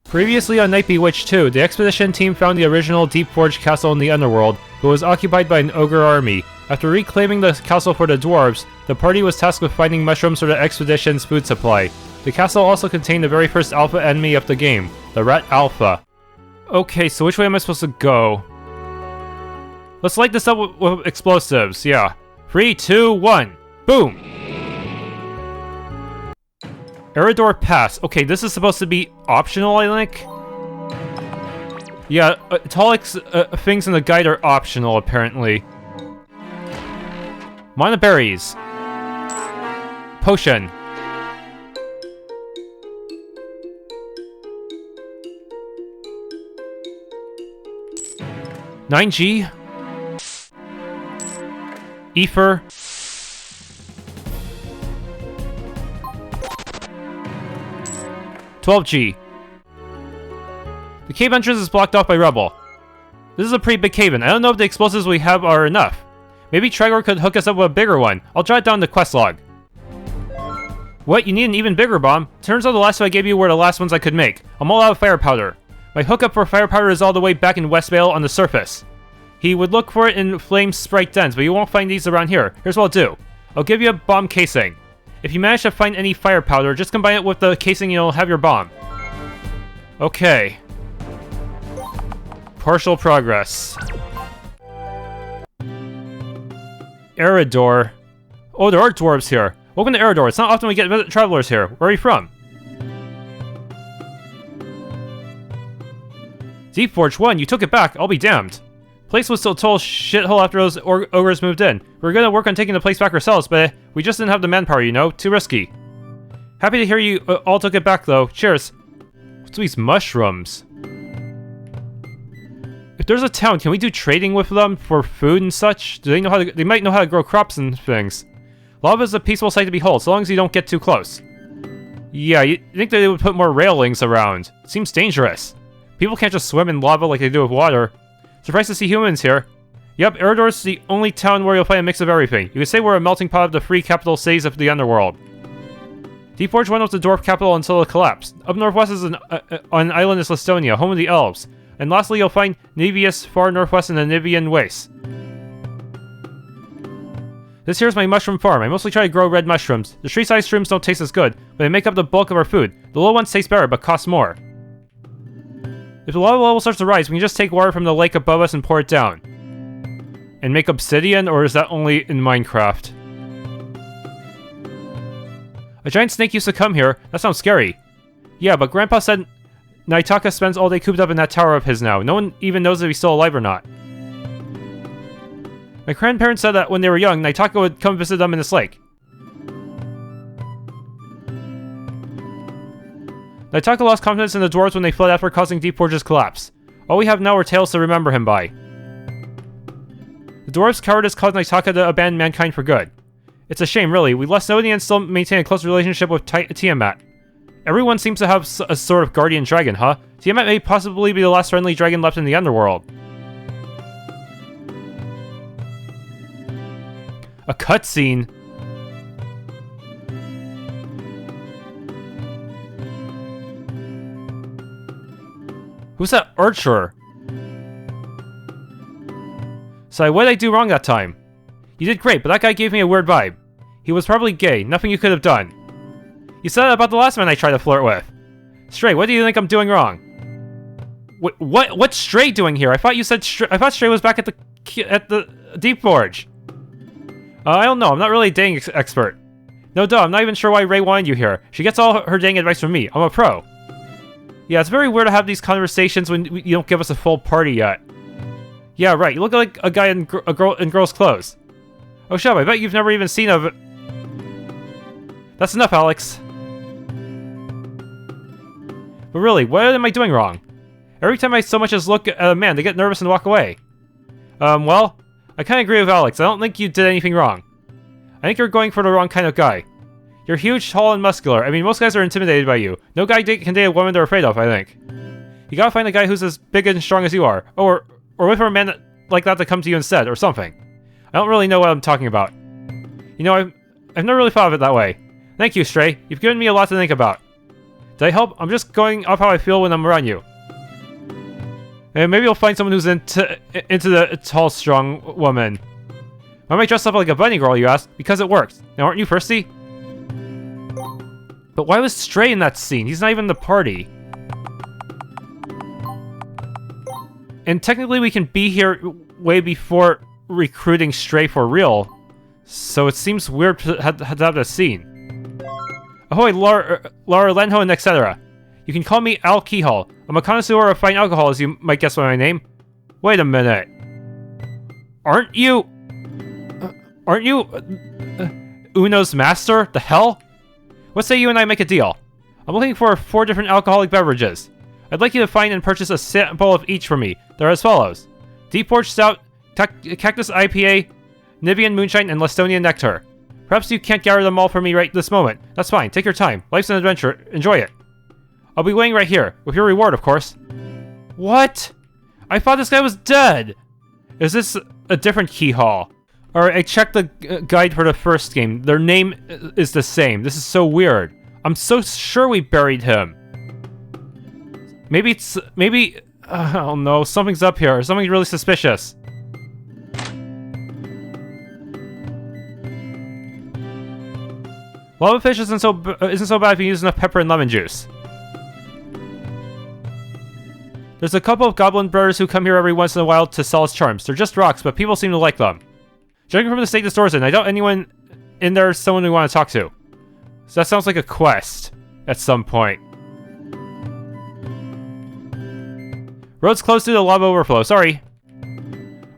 Previously on Night Bewitched 2, the expedition team found the original Deepforge castle in the Underworld, but was occupied by an ogre army. After reclaiming the castle for the dwarves, the party was tasked with finding mushrooms for the expedition's food supply. The castle also contained the very first alpha enemy of the game, the Rat Alpha. Okay, so which way am I supposed to go? Let's light this up with explosives, yeah. 3, 2, 1, boom! Eredor Pass. Okay, this is supposed to be optional, I think? Yeah, Talik's things in the guide are optional, apparently. Mana berries. Potion. $9G. Ether. $12G. The cave entrance is blocked off by rubble. This is a pretty big cave-in. I don't know if the explosives we have are enough. Maybe Trigor could hook us up with a bigger one. I'll jot it down in the quest log. What? You need an even bigger bomb? Turns out the last two I gave you were the last ones I could make. I'm all out of Firepowder. My hookup for Firepowder is all the way back in Westvale on the surface. He would look for it in Flame Sprite dens, but you won't find these around here. Here's what I'll do. I'll give you a bomb casing. If you manage to find any Firepowder, just combine it with the casing and you'll have your bomb. Okay. Partial progress. Eredor. Oh, there are dwarves here. Welcome to Eredor. It's not often we get travelers here. Where are you from? Deepforge 1, you took it back. I'll be damned. Place was still a total shithole after those ogres moved in. We were gonna work on taking the place back ourselves, but we just didn't have the manpower, you know? Too risky. Happy to hear you all took it back, though. Cheers. What's these mushrooms? If there's a town, can we do trading with them for food and such? Do they know how to? They might know how to grow crops and things. Lava is a peaceful sight to behold, so long as you don't get too close. Yeah, you think they would put more railings around. It seems dangerous. People can't just swim in lava like they do with water. Surprised to see humans here. Yep, Eredor's the only town where you'll find a mix of everything. You could say we're a melting pot of the free capital cities of the Underworld. Deepforge 1 was the dwarf capital until it collapsed. Up northwest is an island is Listonia, home of the elves. And lastly, you'll find Nevius far northwest in the Nivian Wastes. This here's my mushroom farm. I mostly try to grow red mushrooms. The tree-sized shrooms don't taste as good, but they make up the bulk of our food. The little ones taste better, but cost more. If the lava level starts to rise, we can just take water from the lake above us and pour it down. And make obsidian, or is that only in Minecraft? A giant snake used to come here. That sounds scary. Yeah, but Grandpa said Naitaka spends all day cooped up in that tower of his now. No one even knows if he's still alive or not. My grandparents said that when they were young, Naitaka would come visit them in this lake. Naitaka lost confidence in the dwarves when they fled after causing Deepforge's collapse. All we have now are tales to remember him by. The dwarves' cowardice caused Naitaka to abandon mankind for good. It's a shame, really. We Lestonians still maintain a close relationship with Tiamat. Everyone seems to have a sort of guardian dragon, huh? Tiamat may possibly be the last friendly dragon left in the Underworld. A cutscene. Who's that archer? So what did I do wrong that time? You did great, but that guy gave me a weird vibe. He was probably gay. Nothing you could have done. You said that about the last man I tried to flirt with. Stray, what do you think I'm doing wrong? What's Stray doing here? I thought you said I thought Stray was back at the Deepforge. I don't know. I'm not really a dating expert. No duh, I'm not even sure why Rae wanted you here. She gets all her dating advice from me. I'm a pro. Yeah, it's very weird to have these conversations when you don't give us a full party yet. Yeah, right. You look like a guy in a girl in girl's clothes. Oh, shut up. I bet you've never even seen of it. That's enough, Alex. But really, what am I doing wrong? Every time I so much as look at a man, they get nervous and walk away. Well, I kinda agree with Alex. I don't think you did anything wrong. I think you're going for the wrong kind of guy. You're huge, tall, and muscular. I mean, most guys are intimidated by you. No guy can date a woman they're afraid of, I think. You gotta find a guy who's as big and strong as you are. Or wait for a man like that to come to you instead, or something. I don't really know what I'm talking about. You know, I've never really thought of it that way. Thank you, Stray. You've given me a lot to think about. Did I help? I'm just going off how I feel when I'm around you. And maybe you'll find someone who's into the tall, strong woman. Why am I dressed up like a bunny girl, you ask? Because it works. Now, aren't you thirsty? But why was Stray in that scene? He's not even in the party. And technically we can be here way before recruiting Stray for real. So it seems weird to have that scene. Ahoy, Laura, Lenho, and etc. You can call me Al Keyhall. I'm a connoisseur of fine alcohol, as you might guess by my name. Wait a minute. Aren't you Uno's master? The hell? What say you and I make a deal? I'm looking for 4 different alcoholic beverages. I'd like you to find and purchase a sample of each for me. They're as follows: Deepforge Stout, Cactus IPA, Nibian Moonshine, and Lestonian Nectar. Perhaps you can't gather them all for me right this moment. That's fine. Take your time. Life's an adventure. Enjoy it. I'll be waiting right here, with your reward, of course. What? I thought this guy was dead. Is this a different Keyhall? Alright, I checked the guide for the first game. Their name is the same. This is so weird. I'm so sure we buried him. Maybe I don't know, something's up here. Something's really suspicious. Lava fish isn't so bad if you use enough pepper and lemon juice. There's a couple of goblin brothers who come here every once in a while to sell us charms. They're just rocks, but people seem to like them. Judging from the state the store's in, I doubt anyone in there is someone we want to talk to. So that sounds like a quest at some point. Road's close to the lava overflow, sorry.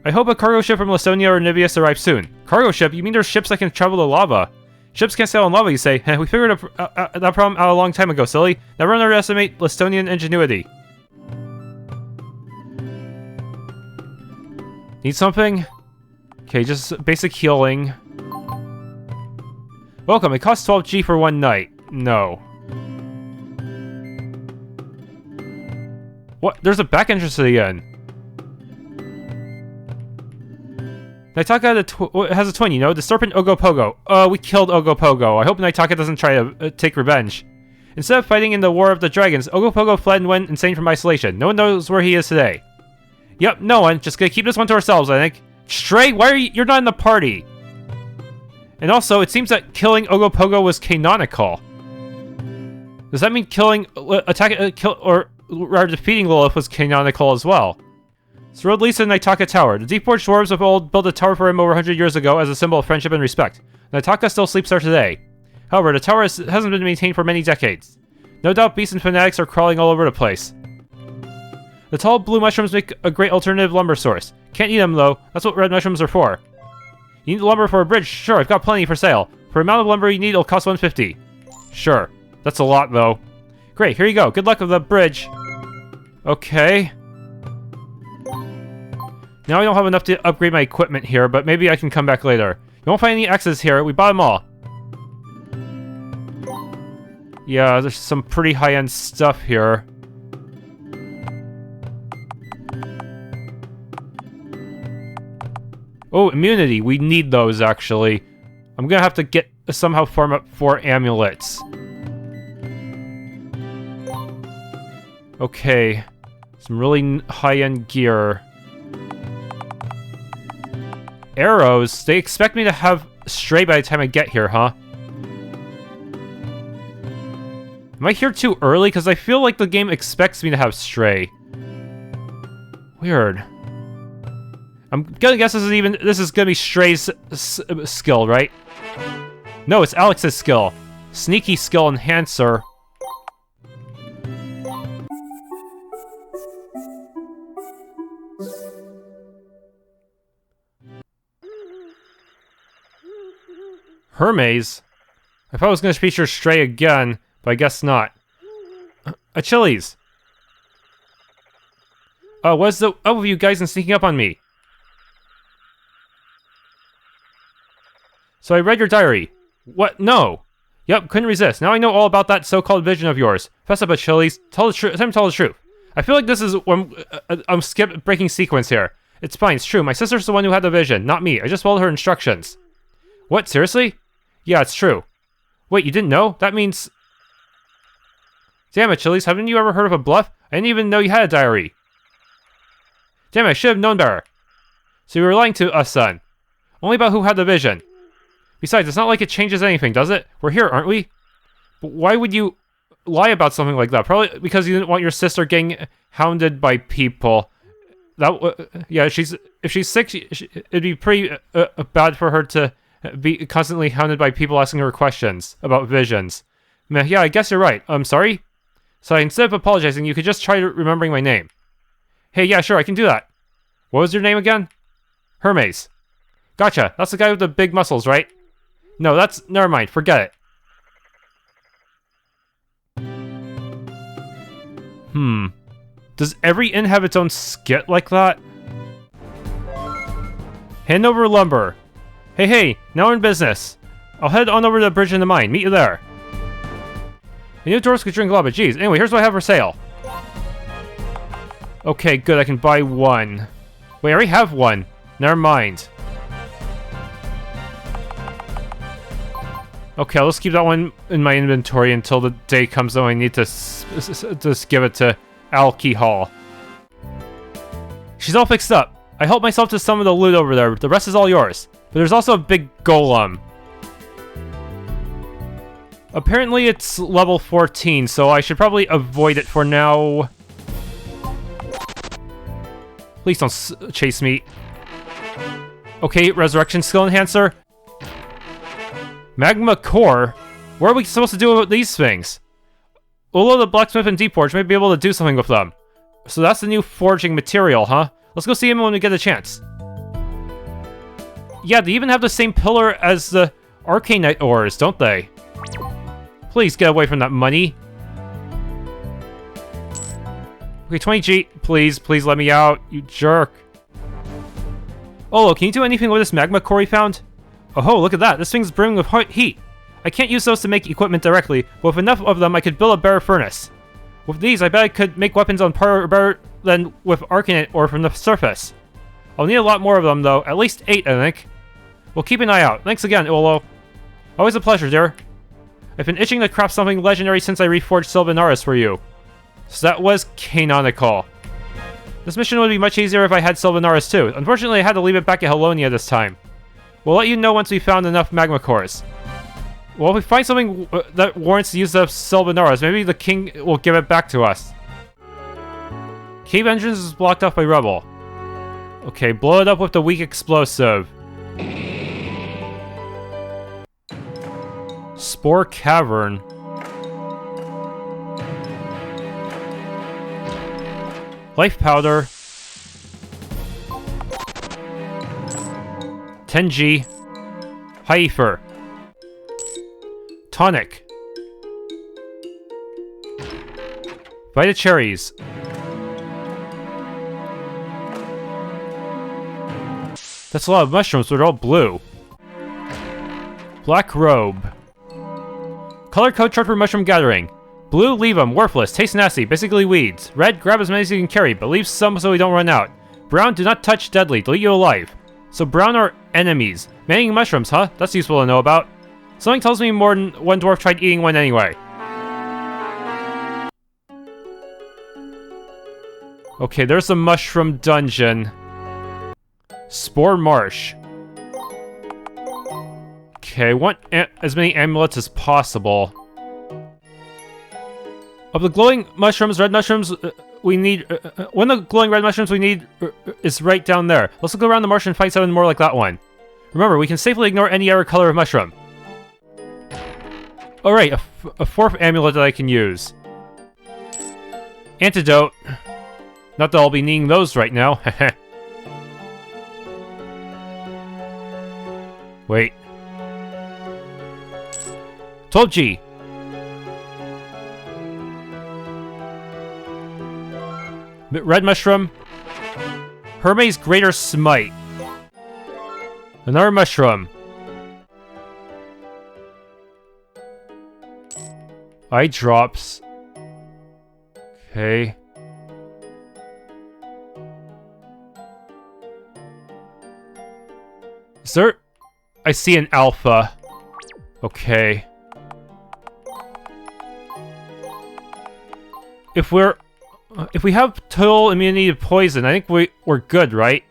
I hope a cargo ship from Lastonia or Nibius arrives soon. Cargo ship? You mean there's ships that can travel the lava? Ships can't sail on lava, you say? We figured that problem out a long time ago, silly. Never underestimate Lastonian ingenuity. Need something? Okay, just basic healing. Welcome, it costs 12G for 1 night. No. What? There's a back entrance to the inn. Naitaka has a twin, you know, the serpent Ogopogo. We killed Ogopogo. I hope Naitaka doesn't try to take revenge. Instead of fighting in the War of the Dragons, Ogopogo fled and went insane from isolation. No one knows where he is today. Yep, no one. Just gonna keep this one to ourselves, I think. Stray, why are you're not in the party? And also, it seems that killing Ogopogo was canonical. Does that mean killing, defeating Lilith was canonical as well? This road leads to Naitaka Tower. The Deepforge Dwarves of old built a tower for him over 100 years ago as a symbol of friendship and respect. Naitaka still sleeps there today. However, the tower hasn't been maintained for many decades. No doubt beasts and fanatics are crawling all over the place. The tall blue mushrooms make a great alternative lumber source. Can't eat them though, that's what red mushrooms are for. You need lumber for a bridge? Sure, I've got plenty for sale. For the amount of lumber you need, it'll cost 150. Sure, that's a lot though. Great, here you go. Good luck with the bridge. Okay. Now I don't have enough to upgrade my equipment here, but maybe I can come back later. You won't find any X's here, we bought them all. Yeah, there's some pretty high-end stuff here. Oh, immunity. We need those, actually. I'm gonna have to somehow farm up 4 amulets. Okay. Some really high-end gear. Arrows? They expect me to have Stray by the time I get here, huh? Am I here too early? Because I feel like the game expects me to have Stray. Weird. I'm gonna guess this is gonna be Stray's skill, right? No, it's Alex's skill. Sneaky skill enhancer. Hermes? I thought I was gonna feature Stray again, but I guess not. A Chili's. What's the up with you guys and sneaking up on me? So I read your diary. What? No. Yep, couldn't resist. Now I know all about that so-called vision of yours. Fess up, a Chili's. Tell the truth. Tell the truth. I feel like this is I'm breaking sequence here. It's fine. It's true. My sister's the one who had the vision, not me. I just followed her instructions. What? Seriously? Yeah, it's true. Wait, you didn't know? That means... Damn it, Chili's, haven't you ever heard of a bluff? I didn't even know you had a diary. Damn it, I should have known better. So you were lying to us, son. Only about who had the vision. Besides, it's not like it changes anything, does it? We're here, aren't we? But why would you lie about something like that? Probably because you didn't want your sister getting hounded by people. Yeah, if she's sick, it'd be pretty bad for her to be constantly hounded by people asking her questions about visions. Yeah, I guess you're right. I'm sorry? So instead of apologizing, you could just try remembering my name. Hey, yeah, sure, I can do that. What was your name again? Hermes. Gotcha, that's the guy with the big muscles, right? No, never mind, forget it. Does every inn have its own skit like that? Hand over lumber. Hey, now we're in business. I'll head on over to the bridge in the mine. Meet you there. I knew dwarves could drink a lot, but geez. Anyway, here's what I have for sale. Okay, good, I can buy one. Wait, I already have one. Never mind. Okay, let's keep that one in my inventory until the day comes when I need to just give it to alcohol. She's all fixed up. I helped myself to some of the loot over there. The rest is all yours. But there's also a big golem. Apparently it's level 14, so I should probably avoid it for now. Please don't chase me. Okay, resurrection skill enhancer. Magma core? What are we supposed to do with these things? Olo the blacksmith and Deepforge may be able to do something with them. So that's the new forging material, huh? Let's go see him when we get a chance. Yeah, they even have the same pillar as the Arcanite ores, don't they? Please get away from that money. Okay, 20G. Please let me out, you jerk. Olo, can you do anything with this magma core we found? Oh, look at that. This thing's brimming with hot heat. I can't use those to make equipment directly, but with enough of them, I could build a better furnace. With these, I bet I could make weapons on par better than with Arcanite ore from the surface. I'll need a lot more of them, though. At least 8, I think. We'll keep an eye out. Thanks again, Olo. Always a pleasure, dear. I've been itching to craft something legendary since I reforged Sylvanaris for you. So that was canonical. This mission would be much easier if I had Sylvanaris too. Unfortunately, I had to leave it back at Helonia this time. We'll let you know once we found enough magma cores. Well, if we find something that warrants the use of Sylvanaris, maybe the king will give it back to us. Cave entrance is blocked off by rubble. Okay, blow it up with the weak explosive. Spore Cavern. Life powder. 10G. Heifer. Tonic. Vita cherries. That's a lot of mushrooms, but they're all blue. Black robe. Color code chart for mushroom gathering. Blue, leave them, worthless, taste nasty, basically weeds. Red, grab as many as you can carry, but leave some so we don't run out. Brown, do not touch, deadly, they'll eat you alive. So brown are enemies. Man-eating mushrooms, huh? That's useful to know about. Something tells me more than one dwarf tried eating one anyway. Okay, there's a mushroom dungeon. Spore Marsh. Okay, I want as many amulets as possible. Of the glowing mushrooms, red mushrooms, we need... one of the glowing red mushrooms we need is right down there. Let's go around the marsh and find something more like that one. Remember, we can safely ignore any other color of mushroom. Alright, a fourth amulet that I can use. Antidote. Not that I'll be needing those right now. Wait. 12G. Red mushroom. Hermes Greater Smite. Another mushroom. Eye drops. Okay. Is there... I see an alpha. Okay. if we have total immunity to poison, I think we're good, right?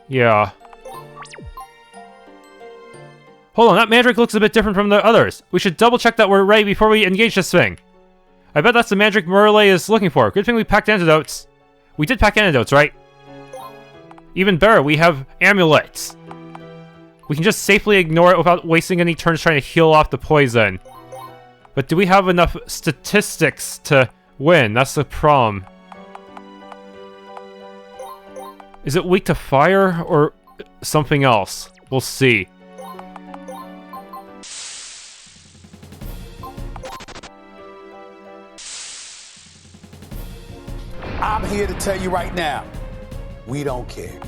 Yeah. Hold on, that Mandrake looks a bit different from the others. We should double check that we're ready before we engage this thing. I bet that's the Mandrake Morelay is looking for. Good thing we packed antidotes. We did pack antidotes, right? Even better, we have amulets. We can just safely ignore it without wasting any turns trying to heal off the poison. But do we have enough statistics to win? That's the problem. Is it weak to fire or something else? We'll see. I'm here to tell you right now, we don't care.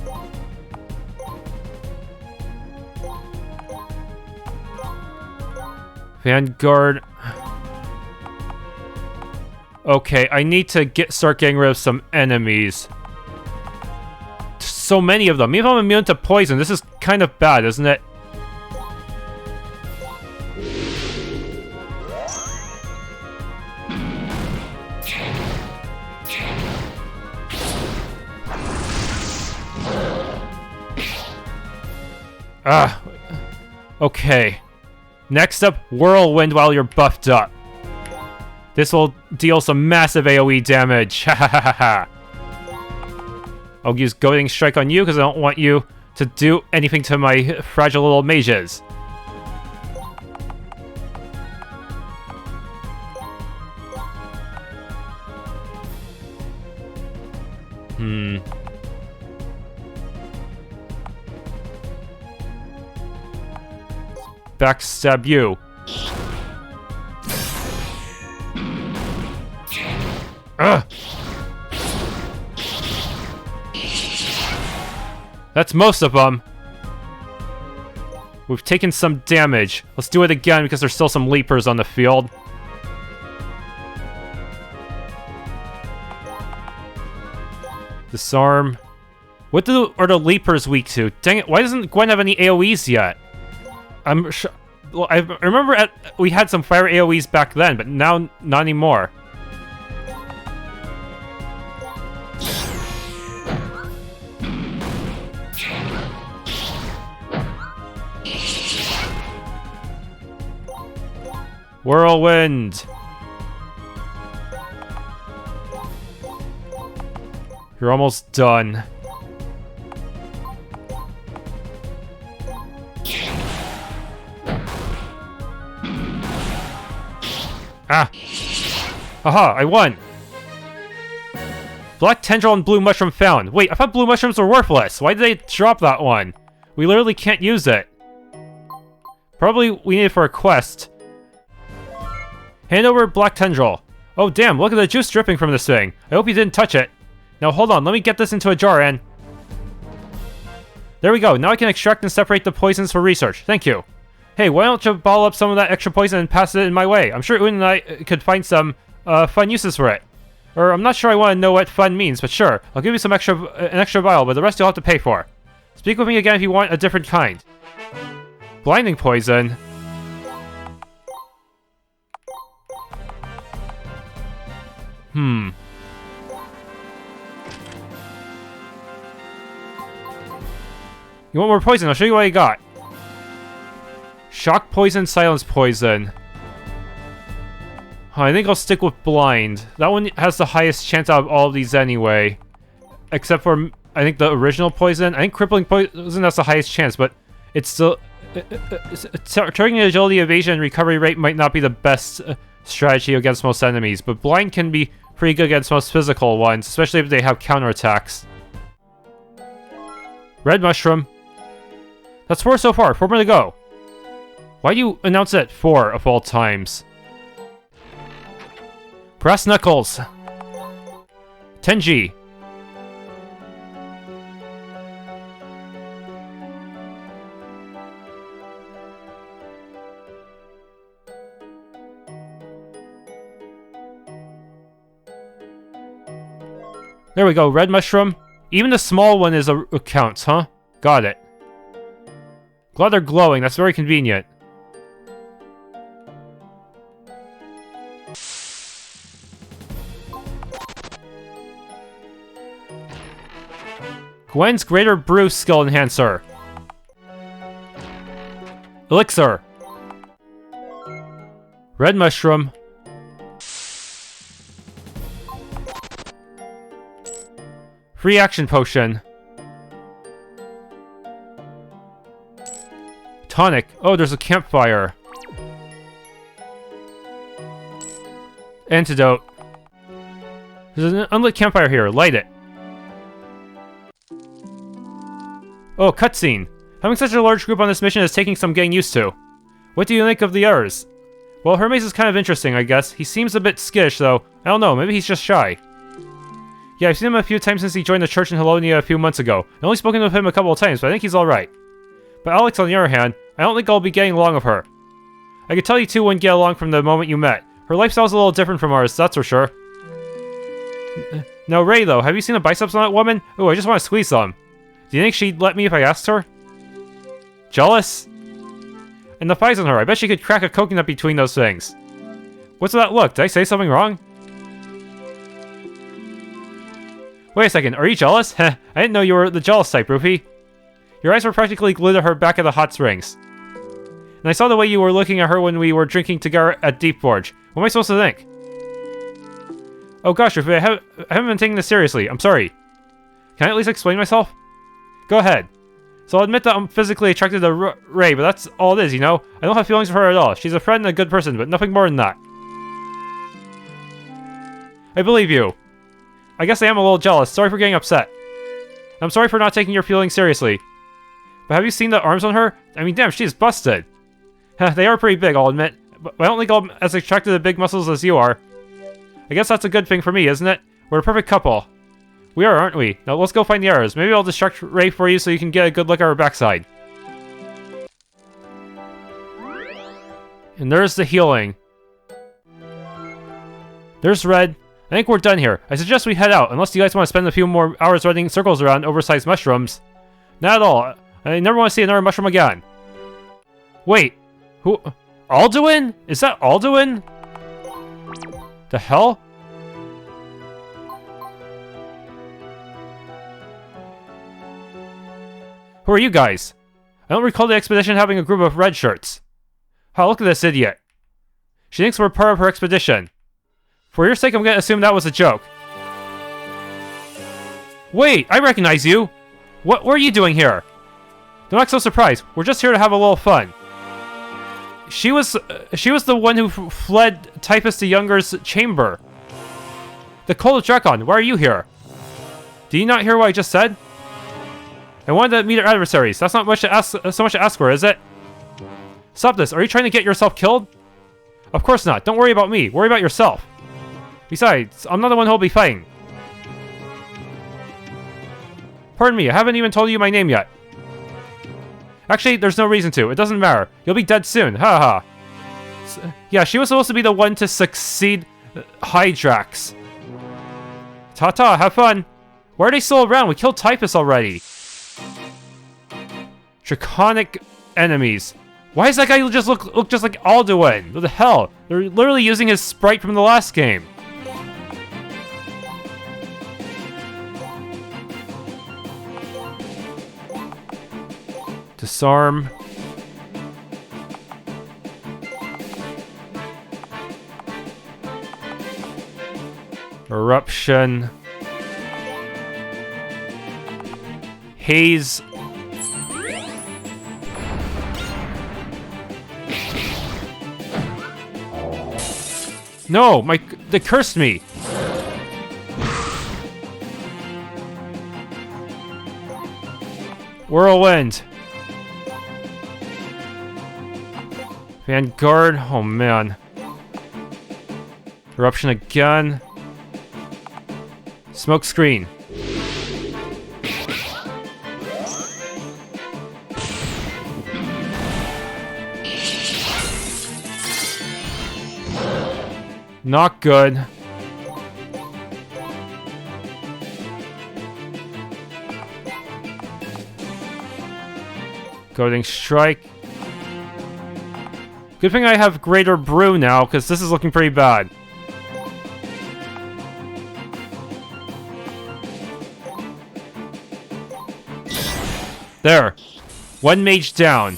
Vanguard. Okay, I need to start getting rid of some enemies. So many of them. Even if I'm immune to poison, this is kind of bad, isn't it? Okay. Next up, Whirlwind while you're buffed up. This will deal some massive AoE damage. Ha ha ha ha. I'll use Goading Strike on you because I don't want you to do anything to my fragile little mages. Backstab you. Ugh. That's most of them. We've taken some damage. Let's do it again because there's still some leapers on the field. Disarm. What are the leapers weak to? Dang it, why doesn't Gwen have any AoEs yet? Well, I remember we had some fire AoEs back then, but now not anymore. Whirlwind! You're almost done. Ah! Aha, I won! Black Tendril and Blue Mushroom found. Wait, I thought Blue Mushrooms were worthless. Why did they drop that one? We literally can't use it. Probably we need it for a quest. Hand over Black Tendril. Oh damn, look at the juice dripping from this thing. I hope you didn't touch it. Now hold on, let me get this into a jar and... There we go, now I can extract and separate the poisons for research. Thank you. Hey, why don't you bottle up some of that extra poison and pass it in my way? I'm sure Un and I could find some fun uses for it. Or I'm not sure I want to know what fun means, but sure. I'll give you some an extra vial, but the rest you'll have to pay for. Speak with me again if you want a different kind. Blinding poison. You want more poison? I'll show you what I got. Shock poison, silence poison. I think I'll stick with blind. That one has the highest chance out of all of these anyway. Except for, I think, the original poison. I think crippling poison has the highest chance, but it's still... Targeting agility, evasion, and recovery rate might not be the best strategy against most enemies, but blind can be pretty good against most physical ones, especially if they have counterattacks. Red Mushroom. That's 4 so far. 4 more to go. Why do you announce it at 4 of all times? Brass Knuckles. Tenji. There we go, Red Mushroom. Even the small one counts, huh? Got it. Glad they're glowing, that's very convenient. Gwen's Greater Brew Skill Enhancer. Elixir. Red Mushroom. Free Action Potion. Tonic. Oh, there's a campfire. Antidote. There's an unlit campfire here. Light it. Oh, cutscene. Having such a large group on this mission is taking some getting used to. What do you think of the others? Well, Hermes is kind of interesting, I guess. He seems a bit skittish, though. I don't know, maybe he's just shy. Yeah, I've seen him a few times since he joined the church in Helonia a few months ago. I've only spoken with him a couple of times, but I think he's alright. But Alex, on the other hand, I don't think I'll be getting along with her. I could tell you two wouldn't get along from the moment you met. Her lifestyle's a little different from ours, that's for sure. Now, Rae, though, have you seen the biceps on that woman? Ooh, I just want to squeeze some. Do you think she'd let me if I asked her? Jealous? And the thighs on her, I bet she could crack a coconut between those things. What's that look? Did I say something wrong? Wait a second, are you jealous? Heh, I didn't know you were the jealous type, Rufy. Your eyes were practically glued to her back at the hot springs. And I saw the way you were looking at her when we were drinking together at Deepforge. What am I supposed to think? Oh gosh, Rufy, I haven't been taking this seriously. I'm sorry. Can I at least explain myself? Go ahead. So I'll admit that I'm physically attracted to Rae, but that's all it is, you know? I don't have feelings for her at all. She's a friend and a good person, but nothing more than that. I believe you. I guess I am a little jealous. Sorry for getting upset. I'm sorry for not taking your feelings seriously. But have you seen the arms on her? I mean, damn, she's busted. They are pretty big, I'll admit. But I don't think I'm as attracted to big muscles as you are. I guess that's a good thing for me, isn't it? We're a perfect couple. We are, aren't we? Now let's go find the others. Maybe I'll distract Rae for you so you can get a good look at her backside. And there's the healing. There's Red. I think we're done here. I suggest we head out, unless you guys want to spend a few more hours running circles around oversized mushrooms. Not at all. I never want to see another mushroom again. Wait. Who? Alduin? Is that Alduin? The hell? Who are you guys? I don't recall the expedition having a group of red shirts. Oh, look at this idiot. She thinks we're part of her expedition. For your sake, I'm gonna assume that was a joke. Wait, I recognize you! What are you doing here? Don't act so surprised. We're just here to have a little fun. She was the one who fled Typhus the Younger's chamber. The Cult of Drakon, why are you here? Did you not hear what I just said? I wanted to meet our adversaries. That's not much to ask, so much to ask for, is it? Stop this. Are you trying to get yourself killed? Of course not. Don't worry about me. Worry about yourself. Besides, I'm not the one who'll be fighting. Pardon me, I haven't even told you my name yet. Actually, there's no reason to. It doesn't matter. You'll be dead soon. Ha ha. Yeah, she was supposed to be the one to succeed Hydrax. Ta-ta, have fun. Why are they still around? We killed Typhus already. Draconic enemies. Why does that guy just look just like Alduin? What the hell? They're literally using his sprite from the last game. Disarm. Eruption. Haze. No, they cursed me. Whirlwind. Vanguard. Oh man. Eruption again. Smoke screen. Not good. Goading strike. Good thing I have Greater Brew now, because this is looking pretty bad. There. One mage down.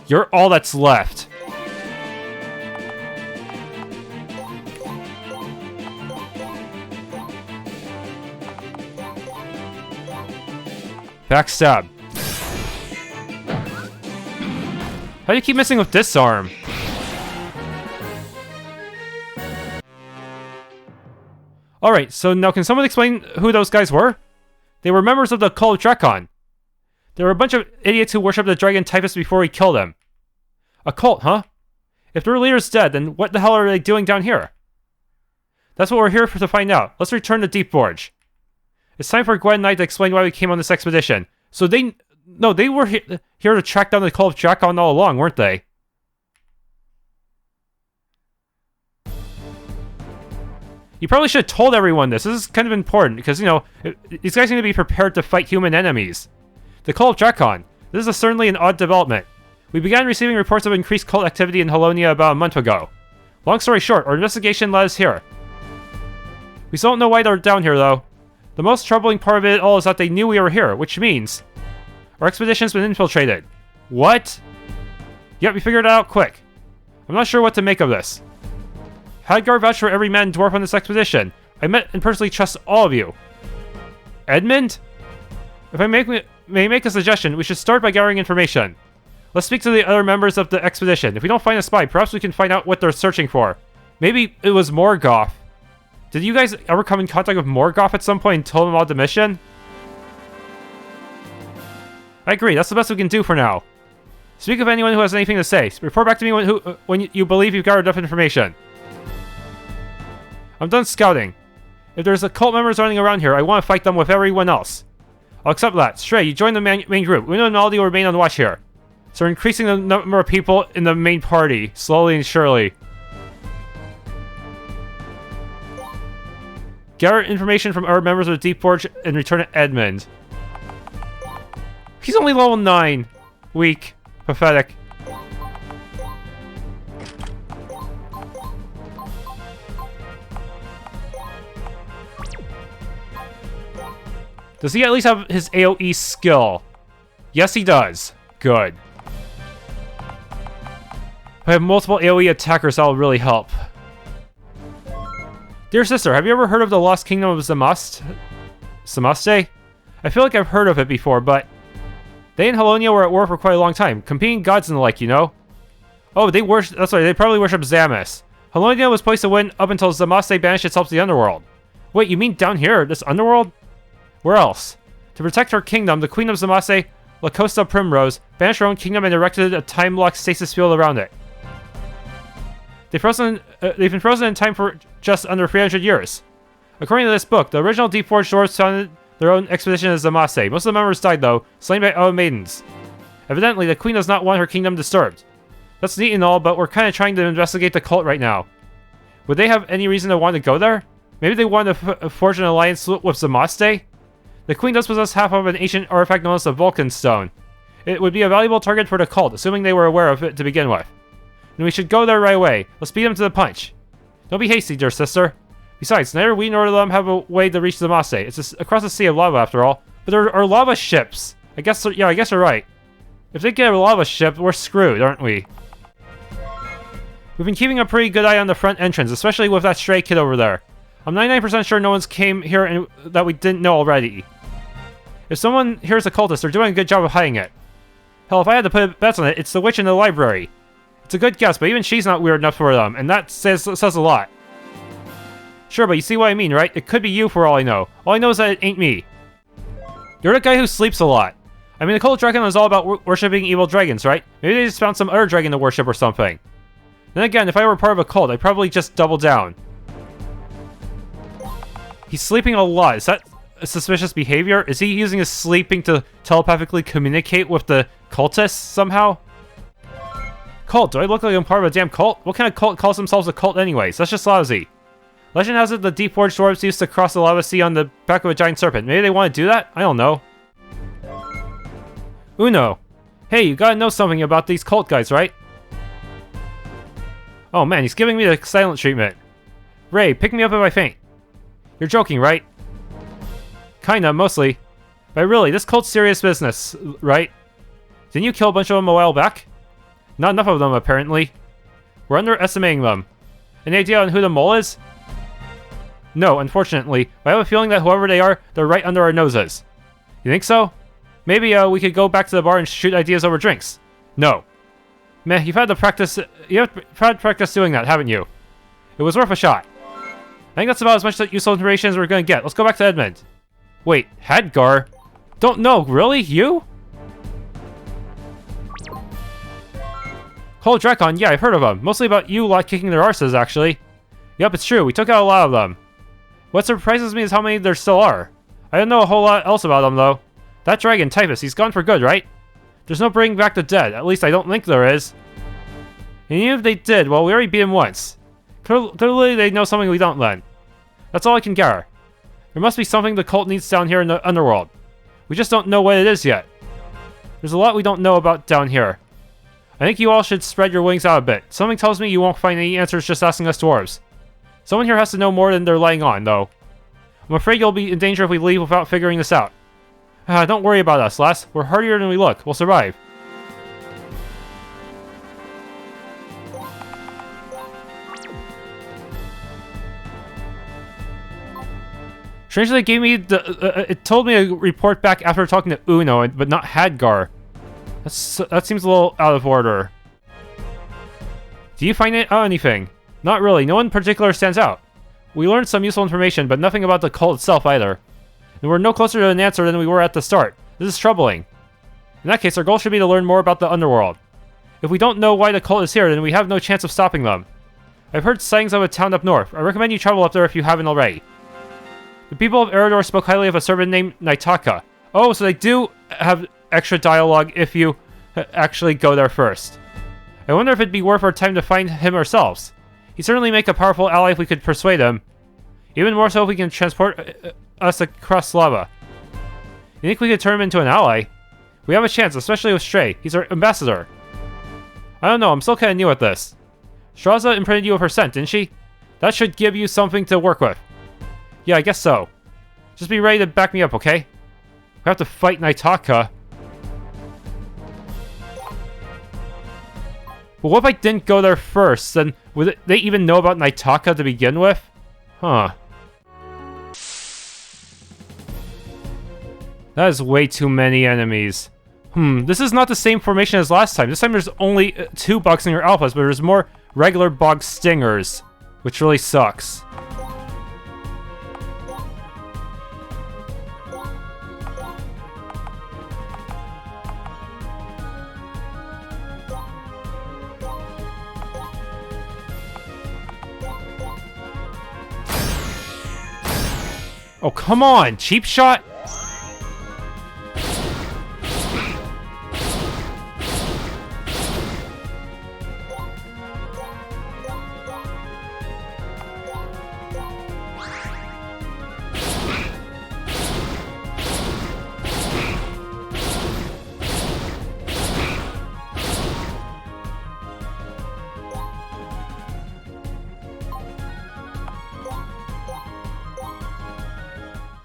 You're all that's left. Backstab. How do you keep missing with disarm? Alright, so now can someone explain who those guys were? They were members of the cult of Drakon. They were a bunch of idiots who worshipped the dragon Typhus before he killed him. A cult, huh? If their leader's dead, then what the hell are they doing down here? That's what we're here for to find out. Let's return to Deepforge. It's time for Gwen and I to explain why we came on this expedition. So they were here to track down the cult of Drakon all along, weren't they? You probably should have told everyone this. This is kind of important because, you know, these guys need to be prepared to fight human enemies. The cult of Drakon. This is certainly an odd development. We began receiving reports of increased cult activity in Halonia about a month ago. Long story short, our investigation led us here. We still don't know why they're down here, though. The most troubling part of it all is that they knew we were here, which means our expedition's been infiltrated. What? Yep, we figured it out quick. I'm not sure what to make of this. Hadgar vouched for every man and dwarf on this expedition. I met and personally trust all of you. Edmund? If I may make a suggestion, we should start by gathering information. Let's speak to the other members of the expedition. If we don't find a spy, perhaps we can find out what they're searching for. Maybe it was Morgoth. Did you guys ever come in contact with Morgoth at some point and told him about the mission? I agree, that's the best we can do for now. Speak of anyone who has anything to say. Report back to me when you believe you've gathered enough information. I'm done scouting. If there's a cult members running around here, I want to fight them with everyone else. I'll accept that. Stray, you join the main group. Uno and Aldi will remain on watch here. So we're increasing the number of people in the main party, slowly and surely. Gather information from our members of Deepforge and return to Edmund. He's only level 9. Weak. Pathetic. Does he at least have his AoE skill? Yes, he does. Good. If I have multiple AoE attackers, that'll really help. Dear sister, have you ever heard of the Lost Kingdom of Zamaste? I feel like I've heard of it before, but they and Halonia were at war for quite a long time, competing gods and the like, you know? Oh, they worship. That's right, they probably worship Zamis. Halonia was placed to win up until Zamaste banished itself to the Underworld. Wait, you mean down here, this Underworld? Where else? To protect her kingdom, the Queen of Zamaste, La Costa Primrose, banished her own kingdom and erected a time-locked stasis field around it. They've been frozen in time for just under 300 years. According to this book, the original Deepforge Dwarves founded their own expedition as Zamaste. Most of the members died, though, slain by other maidens. Evidently, the Queen does not want her kingdom disturbed. That's neat and all, but we're kind of trying to investigate the cult right now. Would they have any reason to want to go there? Maybe they want to forge an alliance with Zamaste? The Queen does possess half of an ancient artifact known as the Vulcan Stone. It would be a valuable target for the cult, assuming they were aware of it to begin with. And we should go there right away. Let's beat them to the punch. Don't be hasty, dear sister. Besides, neither we nor them have a way to reach Zamaste. It's across the sea of lava, after all. But there are lava ships. I guess you're right. If they get a lava ship, we're screwed, aren't we? We've been keeping a pretty good eye on the front entrance, especially with that stray kid over there. I'm 99% sure no one's came here and that we didn't know already. If someone here's a cultist, they're doing a good job of hiding it. Hell, if I had to put bets on it, it's the witch in the library. It's a good guess, but even she's not weird enough for them, and that says a lot. Sure, but you see what I mean, right? It could be you for all I know. All I know is that it ain't me. You're the guy who sleeps a lot. I mean, the cult of Drakon is all about worshipping evil dragons, right? Maybe they just found some other dragon to worship or something. Then again, if I were part of a cult, I'd probably just double down. He's sleeping a lot. Is that a suspicious behavior? Is he using his sleeping to telepathically communicate with the cultists somehow? Cult? Do I look like I'm part of a damn cult? What kind of cult calls themselves a cult anyways? That's just lousy. Legend has it the Deepforge Dwarves used to cross the lava sea on the back of a giant serpent. Maybe they want to do that? I don't know. Uno. Hey, you gotta know something about these cult guys, right? Oh man, he's giving me the silent treatment. Rae, pick me up if I faint. You're joking, right? Kinda, mostly. But really, this cult's serious business, right? Didn't you kill a bunch of them a while back? Not enough of them, apparently. We're underestimating them. Any idea on who the mole is? No, unfortunately. But I have a feeling that whoever they are, they're right under our noses. You think so? Maybe we could go back to the bar and shoot ideas over drinks. No. Meh, you've had practice doing that, haven't you? It was worth a shot. I think that's about as much useful information as we're gonna get. Let's go back to Edmund. Wait, Hadgar? Don't know, really? You? Cole Drakon, yeah, I've heard of them. Mostly about you lot kicking their arses, actually. Yep, it's true. We took out a lot of them. What surprises me is how many there still are. I don't know a whole lot else about them, though. That dragon, Typhus, he's gone for good, right? There's no bringing back the dead. At least I don't think there is. And even if they did, well, we already beat him once. Clearly they know something we don't then. That's all I can gather. There must be something the cult needs down here in the underworld. We just don't know what it is yet. There's a lot we don't know about down here. I think you all should spread your wings out a bit. Something tells me you won't find any answers just asking us dwarves. Someone here has to know more than they're laying on, though. I'm afraid you'll be in danger if we leave without figuring this out. Don't worry about us, lass. We're hardier than we look. We'll survive. Strangely, it gave me it told me to report back after talking to Uno, but not Hadgar. That seems a little out of order. Do you find anything? Not really. No one in particular stands out. We learned some useful information, but nothing about the cult itself either. And we're no closer to an answer than we were at the start. This is troubling. In that case, our goal should be to learn more about the underworld. If we don't know why the cult is here, then we have no chance of stopping them. I've heard sightings of a town up north. I recommend you travel up there if you haven't already. The people of Eredor spoke highly of a servant named Naitaka. Oh, so they do have extra dialogue if you actually go there first. I wonder if it'd be worth our time to find him ourselves. He'd certainly make a powerful ally if we could persuade him. Even more so if we can transport us across lava. You think we could turn him into an ally? We have a chance, especially with Stray. He's our ambassador. I don't know, I'm still kinda new at this. Straza imprinted you with her scent, didn't she? That should give you something to work with. Yeah, I guess so. Just be ready to back me up, okay? We have to fight Naitaka. But what if I didn't go there first? Then would they even know about Naitaka to begin with? Huh. That is way too many enemies. This is not the same formation as last time. This time there's only 2 Boxinger Alphas, but there's more regular Bog Stingers, which really sucks. Oh, come on! Cheap shot?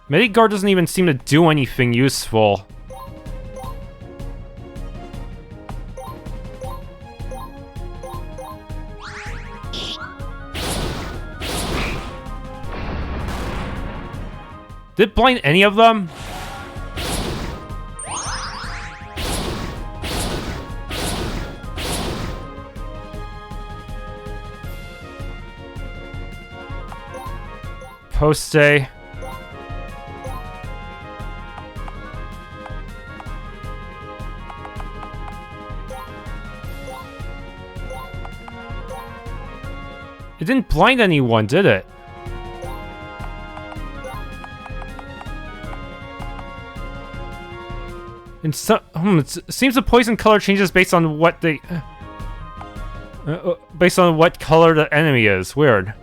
Mediguard doesn't even seem to do anything useful. Did it blind any of them? Post-day. It didn't blind anyone, did it? And so, it seems the poison color changes based on what they... based on what color the enemy is. Weird.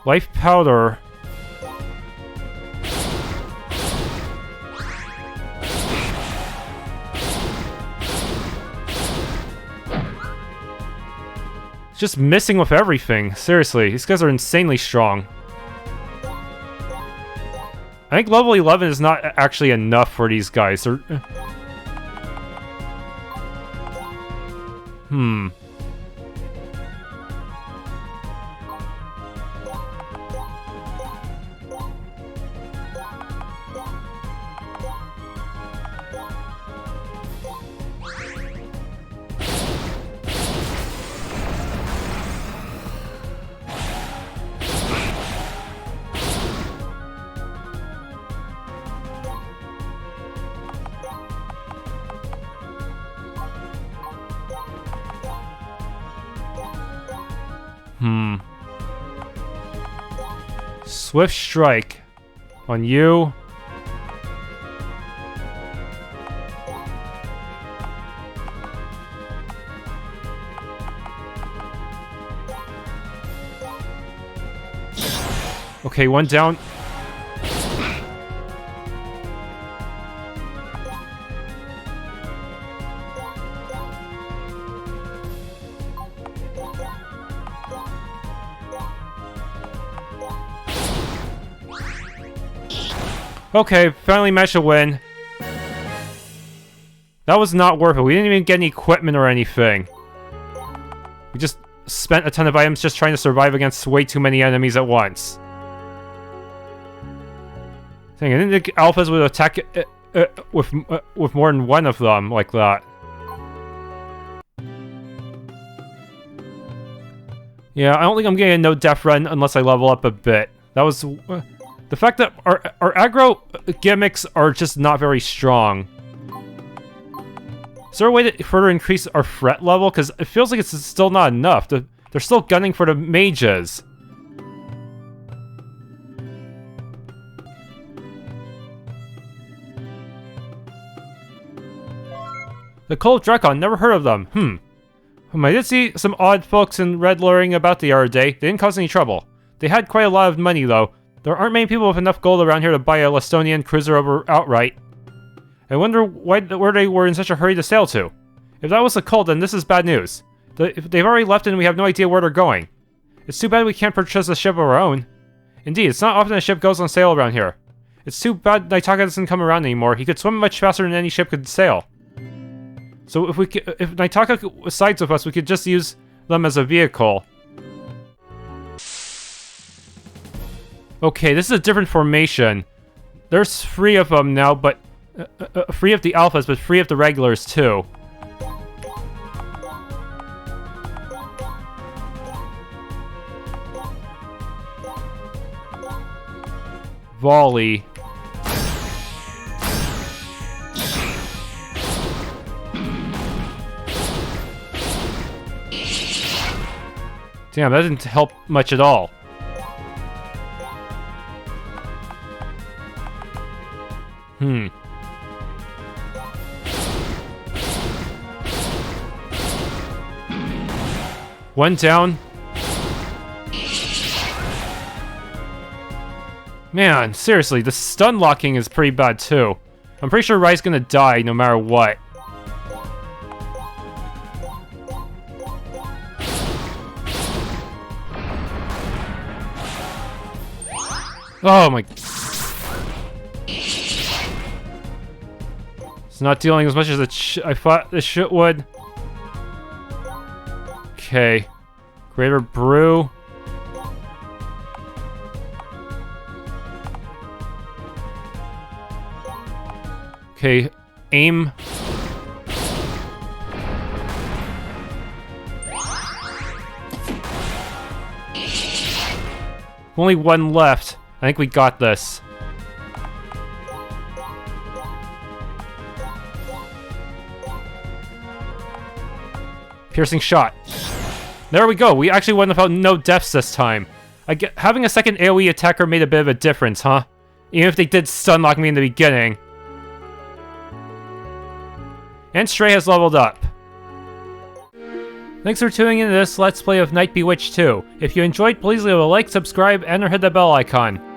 Life powder. It's just missing with everything. Seriously, these guys are insanely strong. I think level 11 is not actually enough for these guys. They're... Swift strike on you. Okay, one down. Okay, finally managed to win. That was not worth it. We didn't even get any equipment or anything. We just spent a ton of items just trying to survive against way too many enemies at once. Dang, I didn't think alphas would attack with more than one of them like that. Yeah, I don't think I'm getting a no-death run unless I level up a bit. That was... the fact that our aggro gimmicks are just not very strong. Is there a way to further increase our threat level? Because it feels like it's still not enough. They're still gunning for the mages. The Cult of Drakon, never heard of them. I did see some odd folks in red luring about the other day. They didn't cause any trouble. They had quite a lot of money though. There aren't many people with enough gold around here to buy a Lestonian cruiser over outright. I wonder where they were in such a hurry to sail to. If that was a cult, then this is bad news. They've already left and we have no idea where they're going. It's too bad we can't purchase a ship of our own. Indeed, it's not often a ship goes on sale around here. It's too bad Naitaka doesn't come around anymore. He could swim much faster than any ship could sail. So if Naitaka sides with us, we could just use them as a vehicle. Okay, this is a different formation. There's 3 of them now, but... 3 of the alphas, but 3 of the regulars, too. Volley. Damn, that didn't help much at all. One down. Man, seriously, the stun locking is pretty bad too. I'm pretty sure Rae's gonna die no matter what. Oh my... It's not dealing as much as I thought this shit would. Okay. Greater Brew. Okay. Aim. Only one left. I think we got this. Piercing shot. There we go. We actually won without no deaths this time. Having a second AoE attacker made a bit of a difference, huh? Even if they did stun lock me in the beginning. And Stray has leveled up. Thanks for tuning into this Let's Play of Bewitched 2. If you enjoyed, please leave a like, subscribe, and or hit the bell icon.